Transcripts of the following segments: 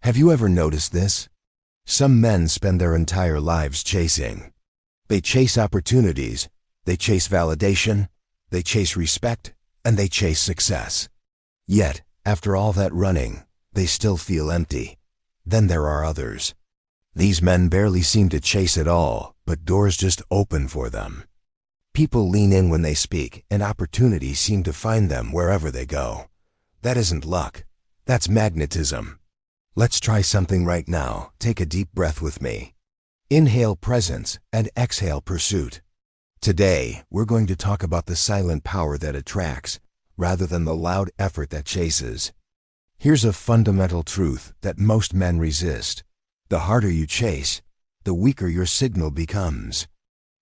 Have you ever noticed this? Some men spend their entire lives chasing. They chase opportunities, they chase validation, they chase respect, and they chase success. Yet, after all that running, they still feel empty. Then there are others. These men barely seem to chase at all, but doors just open for them. People lean in when they speak, and opportunities seem to find them wherever they go. That isn't luck. That's magnetism. Let's try something right now. Take a deep breath with me. Inhale presence and exhale pursuit. Today, we're going to talk about the silent power that attracts, rather than the loud effort that chases. Here's a fundamental truth that most men resist. The harder you chase, the weaker your signal becomes.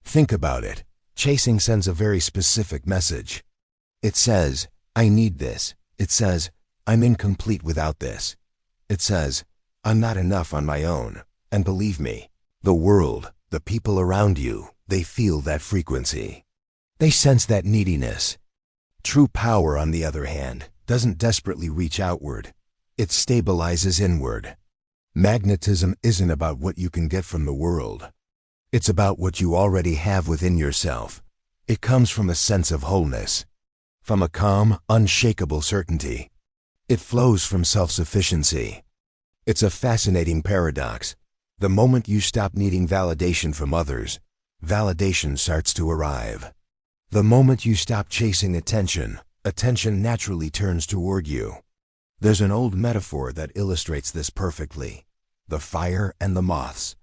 Think about it. Chasing sends a very specific message. It says, I need this. It says, I'm incomplete without this. It says, I'm not enough on my own. And believe me, the world, the people around you, they feel that frequency. They sense that neediness. True power, on the other hand, doesn't desperately reach outward. It stabilizes inward. Magnetism isn't about what you can get from the world. It's about what you already have within yourself. It comes from a sense of wholeness, from a calm, unshakable certainty. It flows from self-sufficiency. It's a fascinating paradox. The moment you stop needing validation from others, validation starts to arrive. The moment you stop chasing attention, attention naturally turns toward you. There's an old metaphor that illustrates this perfectly. The fire and the moths.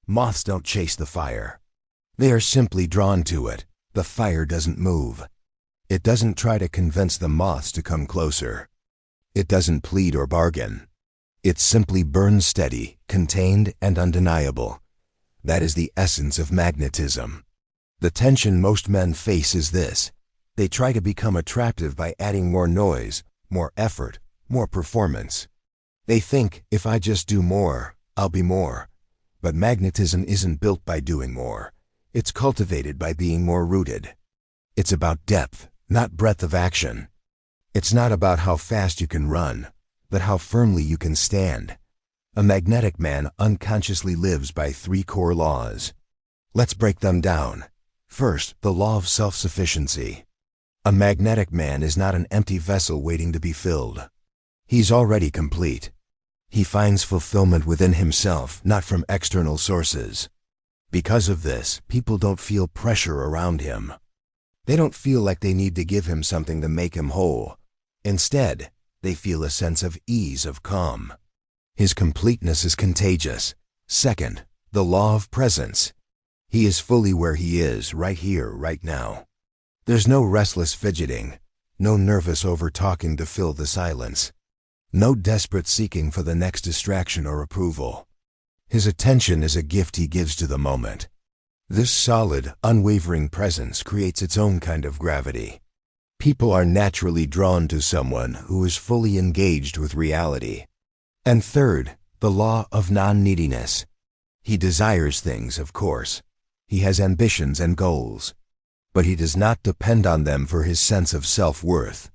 Moths don't chase the fire. They are simply drawn to it. The fire doesn't move. It doesn't try to convince the moths to come closer. It doesn't plead or bargain. It simply burns steady, contained, and undeniable. That is the essence of magnetism. The tension most men face is this. They try to become attractive by adding more noise, more effort, more performance. They think, if I just do more, I'll be more. But magnetism isn't built by doing more. It's cultivated by being more rooted. It's about depth, not breadth of action. It's not about how fast you can run, but how firmly you can stand. A magnetic man unconsciously lives by 3 core laws. Let's break them down. First, the law of self-sufficiency. A magnetic man is not an empty vessel waiting to be filled. He's already complete. He finds fulfillment within himself, not from external sources. Because of this, people don't feel pressure around him. They don't feel like they need to give him something to make him whole. Instead, they feel a sense of ease, of calm. His completeness is contagious. Second, the law of presence. He is fully where he is, right here, right now. There's no restless fidgeting, no nervous over-talking to fill the silence. No desperate seeking for the next distraction or approval. His attention is a gift he gives to the moment. This solid, unwavering presence creates its own kind of gravity. People are naturally drawn to someone who is fully engaged with reality. And third, the law of non-neediness. He desires things, of course. He has ambitions and goals. But he does not depend on them for his sense of self-worth.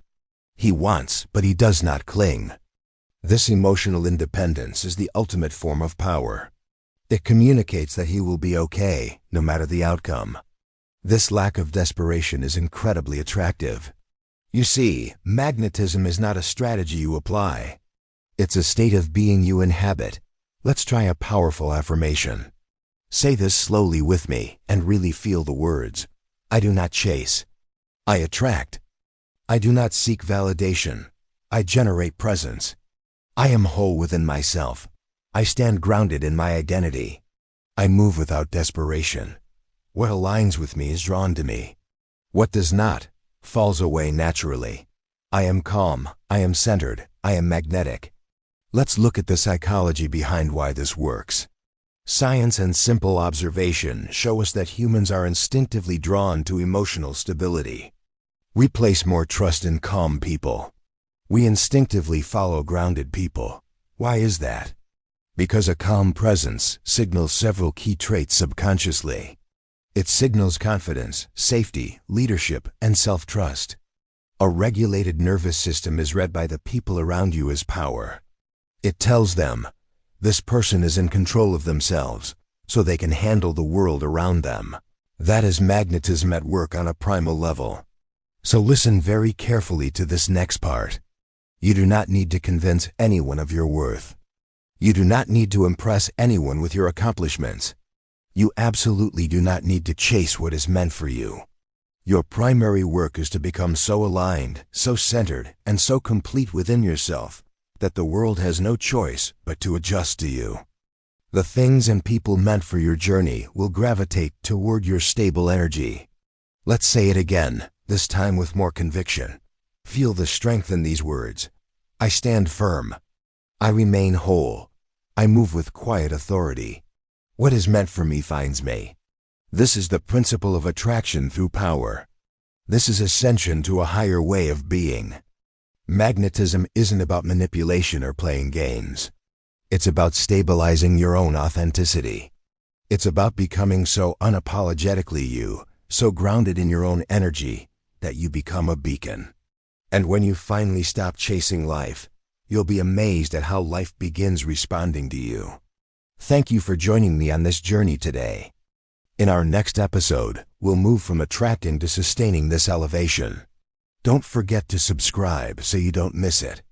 He wants, but he does not cling. This emotional independence is the ultimate form of power. It communicates that he will be okay, no matter the outcome. This lack of desperation is incredibly attractive. You see, magnetism is not a strategy you apply. It's a state of being you inhabit. Let's try a powerful affirmation. Say this slowly with me and really feel the words. I do not chase. I attract. I do not seek validation. I generate presence. I am whole within myself. I stand grounded in my identity. I move without desperation. What aligns with me is drawn to me. What does not, falls away naturally. I am calm. I am centered. I am magnetic. Let's look at the psychology behind why this works. Science and simple observation show us that humans are instinctively drawn to emotional stability. We place more trust in calm people. We instinctively follow grounded people. Why is that? Because a calm presence signals several key traits subconsciously. It signals confidence, safety, leadership, and self-trust. A regulated nervous system is read by the people around you as power. It tells them, This person is in control of themselves, so they can handle the world around them. That is magnetism at work on a primal level. So listen very carefully to this next part. You do not need to convince anyone of your worth. You do not need to impress anyone with your accomplishments. You absolutely do not need to chase what is meant for you. Your primary work is to become so aligned, so centered, and so complete within yourself that the world has no choice but to adjust to you. The things and people meant for your journey will gravitate toward your stable energy. Let's say it again, this time with more conviction. Feel the strength in these words. I stand firm. I remain whole. I move with quiet authority. What is meant for me finds me. This is the principle of attraction through power. This is ascension to a higher way of being. Magnetism isn't about manipulation or playing games. It's about stabilizing your own authenticity. It's about becoming so unapologetically you, so grounded in your own energy, that you become a beacon. And when you finally stop chasing life, you'll be amazed at how life begins responding to you. Thank you for joining me on this journey today. In our next episode, we'll move from attracting to sustaining this elevation. Don't forget to subscribe so you don't miss it.